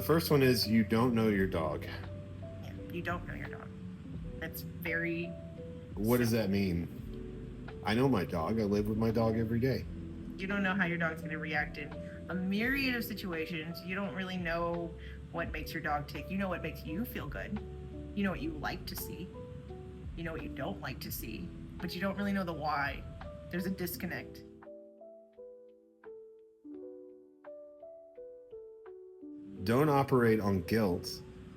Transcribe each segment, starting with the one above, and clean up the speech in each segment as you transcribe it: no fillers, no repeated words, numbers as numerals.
first one is you don't know your dog. Yeah, you don't know your dog. That's very. What does that mean? I know my dog. I live with my dog every day. You don't know how your dog's going to react in a myriad of situations. You don't really know what makes your dog tick. You know what makes you feel good. You know what you like to see. You know what you don't like to see. But you don't really know the why. There's a disconnect. Don't operate on guilt.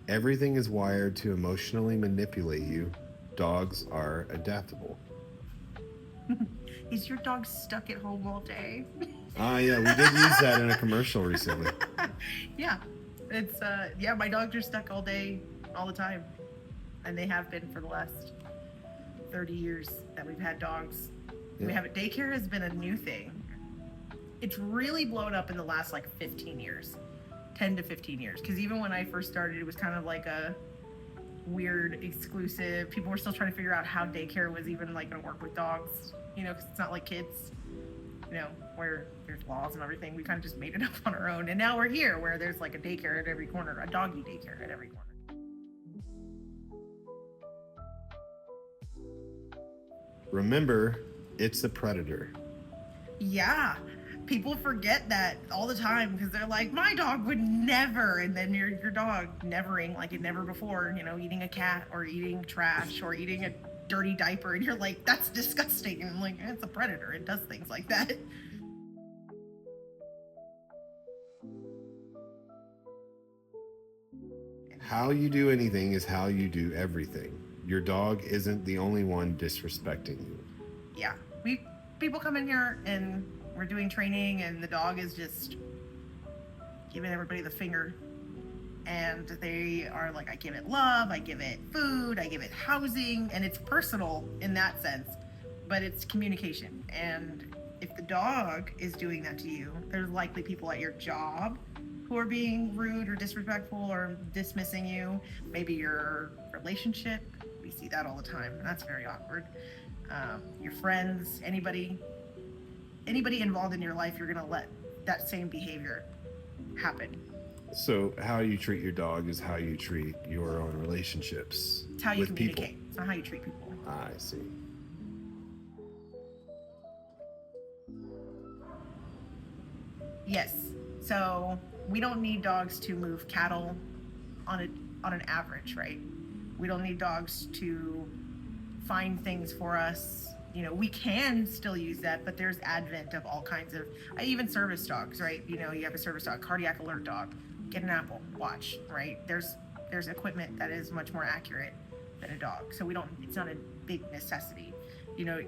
Everything is wired to emotionally manipulate you. Dogs are adaptable. Is your dog stuck at home all day? Yeah, we did use that in a commercial recently. Yeah. It's yeah, my dogs are stuck all day, all the time. And they have been for the last 30 years that we've had dogs. Yeah. We have daycare has been a new thing. It's really blown up in the last like 15 years. 10 to 15 years. Because even when I first started, it was kind of like a weird exclusive. People were still trying to figure out how daycare was even like going to work with dogs, you know, because it's not like kids, you know, where there's laws and everything. We kind of just made it up on our own. And now we're here where there's like a daycare at every corner, a doggy daycare at every corner. Remember, it's the predator. Yeah. People forget that all the time because they're like, my dog would never. And then your dog nevering like it never before, you know, eating a cat or eating trash or eating a dirty diaper. And you're like, that's disgusting. And I'm like, it's a predator. It does things like that. How you do anything is how you do everything. Your dog isn't the only one disrespecting you. Yeah. People come in here and we're doing training and the dog is just giving everybody the finger. And they are like, I give it love, I give it food, I give it housing, and it's personal in that sense, but it's communication. And if the dog is doing that to you, there's likely people at your job who are being rude or disrespectful or dismissing you. Maybe your relationship, we see that all the time, and that's very awkward. Your friends, anybody involved in your life, you're gonna let that same behavior happen. So how you treat your dog is how you treat your own relationships. It's how you with communicate. people. It's not how you treat people. I see. Yes. So we don't need dogs to move cattle on an average, right? We don't need dogs to find things for us. You know, we can still use that, but there's advent of all kinds of, even service dogs, right? You know, you have a service dog, cardiac alert dog, get an Apple Watch, right? There's equipment that is much more accurate than a dog. So it's not a big necessity. You know,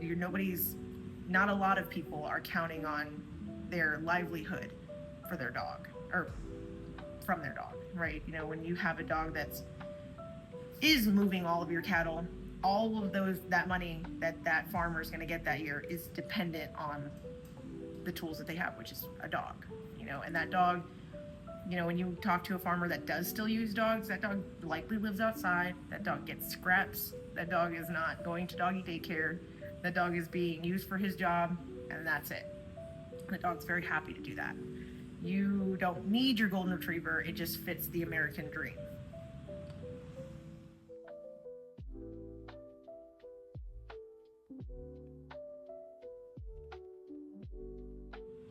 not a lot of people are counting on their livelihood for their dog or from their dog, right? You know, when you have a dog is moving all of your cattle, all of that money that farmer is going to get that year is dependent on the tools that they have, which is a dog, you know. And that dog, you know, when you talk to a farmer that does still use dogs, that dog likely lives outside, that dog gets scraps, that dog is not going to doggy daycare, that dog is being used for his job, and that's it. The dog's very happy to do that. You don't need your golden retriever, it just fits the American dream.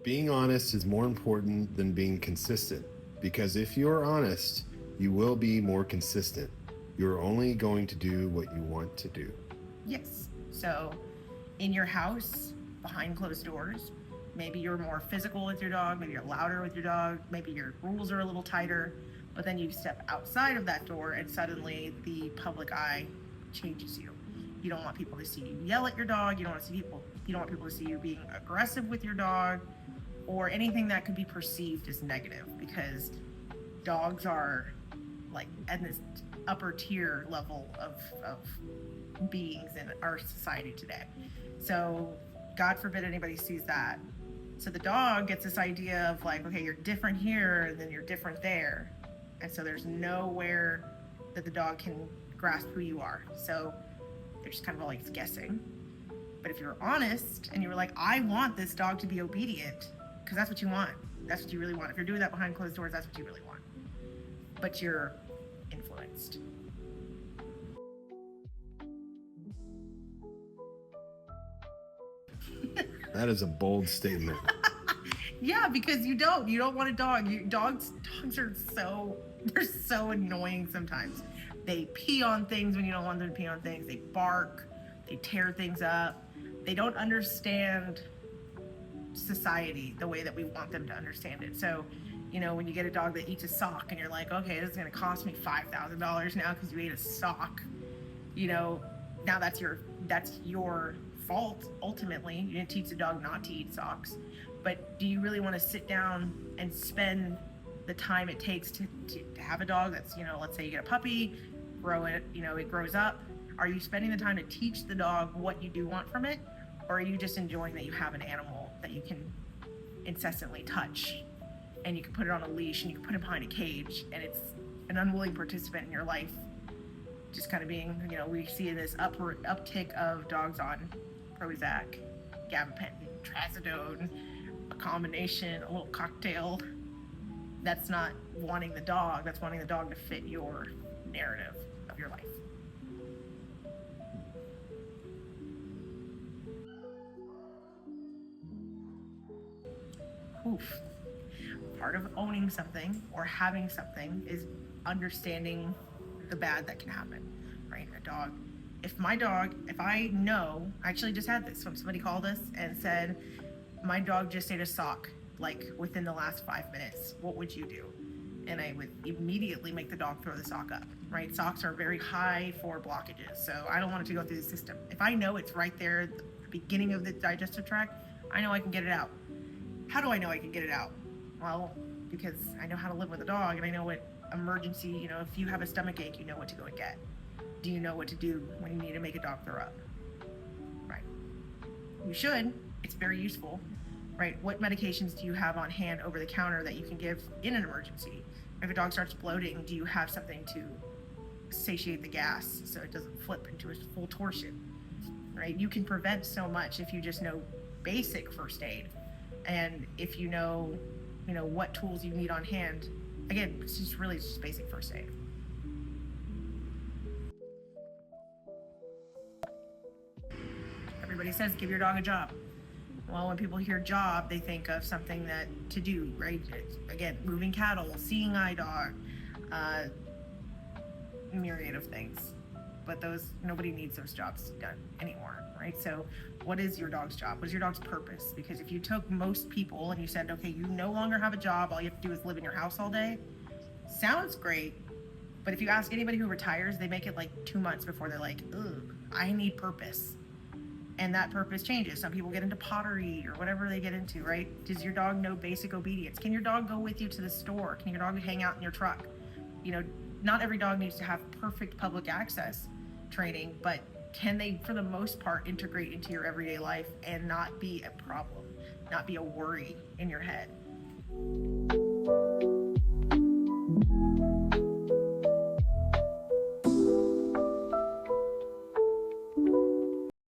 Being honest is more important than being consistent, because if you're honest, you will be more consistent. You're only going to do what you want to do. Yes. So in your house, behind closed doors, maybe you're more physical with your dog, maybe you're louder with your dog, maybe your rules are a little tighter, but then you step outside of that door and suddenly the public eye changes you. You don't want people to see you yell at your dog, you don't want people to see you being aggressive with your dog, or anything that could be perceived as negative, because dogs are like at this upper tier level of beings in our society today. So God forbid anybody sees that. So the dog gets this idea of like, okay, you're different here and then you're different there. And so there's nowhere that the dog can grasp who you are. So they're just kind of always guessing. But if you're honest and you were like, I want this dog to be obedient, because that's what you want. That's what you really want. If you're doing that behind closed doors, that's what you really want. but you're influenced. That is a bold statement. Yeah, because you don't want a dog. Dogs are they're so annoying sometimes. They pee on things when you don't want them to pee on things. They bark, they tear things up. They don't understand society the way that we want them to understand it. So, when you get a dog that eats a sock and you're like, okay, this is going to cost me $5,000 now because you ate a sock, now that's your fault. Ultimately, you didn't teach the dog not to eat socks. But do you really want to sit down and spend the time it takes to have a dog that's, let's say you get a puppy, grow it, it grows up. Are you spending the time to teach the dog what you do want from it? Or are you just enjoying that you have an animal that you can incessantly touch, and you can put it on a leash and you can put it behind a cage, and it's an unwilling participant in your life, just kind of being, we see this uptick of dogs on Prozac, gabapentin, trazodone, a combination, a little cocktail. That's not wanting the dog, that's wanting the dog to fit your narrative of your life. Oof. Part of owning something or having something is understanding the bad that can happen, right? A dog. If I know, I actually just had this when somebody called us and said, my dog just ate a sock, like within the last 5 minutes, what would you do? And I would immediately make the dog throw the sock up, right? Socks are very high for blockages, so I don't want it to go through the system. If I know it's right there at the beginning of the digestive tract, I know I can get it out. How do I know I can get it out? Well, because I know how to live with a dog, and I know what emergency, if you have a stomach ache, you know what to go and get. Do you know what to do when you need to make a dog throw up? Right. You should. It's very useful, right? What medications do you have on hand over the counter that you can give in an emergency? If a dog starts bloating, do you have something to satiate the gas so it doesn't flip into a full torsion, right? You can prevent so much if you just know basic first aid. And if you know what tools you need on hand. Again, it's just basic first aid. Everybody says give your dog a job. Well, when people hear job, they think of something to do, right? Again, moving cattle, seeing eye dog, myriad of things. But nobody needs those jobs done anymore, right? So what is your dog's job? What is your dog's purpose? Because if you took most people and you said, okay, you no longer have a job, all you have to do is live in your house all day, sounds great. But if you ask anybody who retires, they make it like 2 months before they're like, ugh, I need purpose. And that purpose changes. Some people get into pottery or whatever they get into, right? Does your dog know basic obedience? Can your dog go with you to the store? Can your dog hang out in your truck? Not every dog needs to have perfect public access training, but can they, for the most part, integrate into your everyday life and not be a problem, not be a worry in your head?